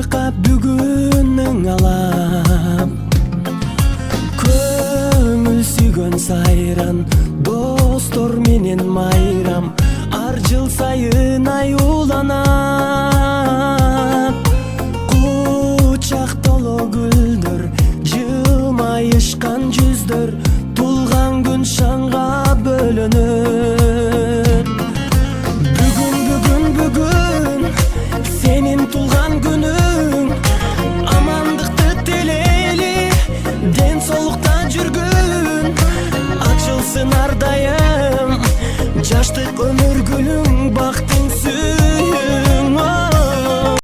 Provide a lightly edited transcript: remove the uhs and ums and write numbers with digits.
чыккап бүгүнүң алам. Көңүл сүйгөн сайран, достор менен майрам, ар жыл сайын аюуланат. Кучак толо гүлдөр, жылмайышкан жүздөр, тулган күн шаңга бөлөнөт. Бүгүн сенин тулган күнүң.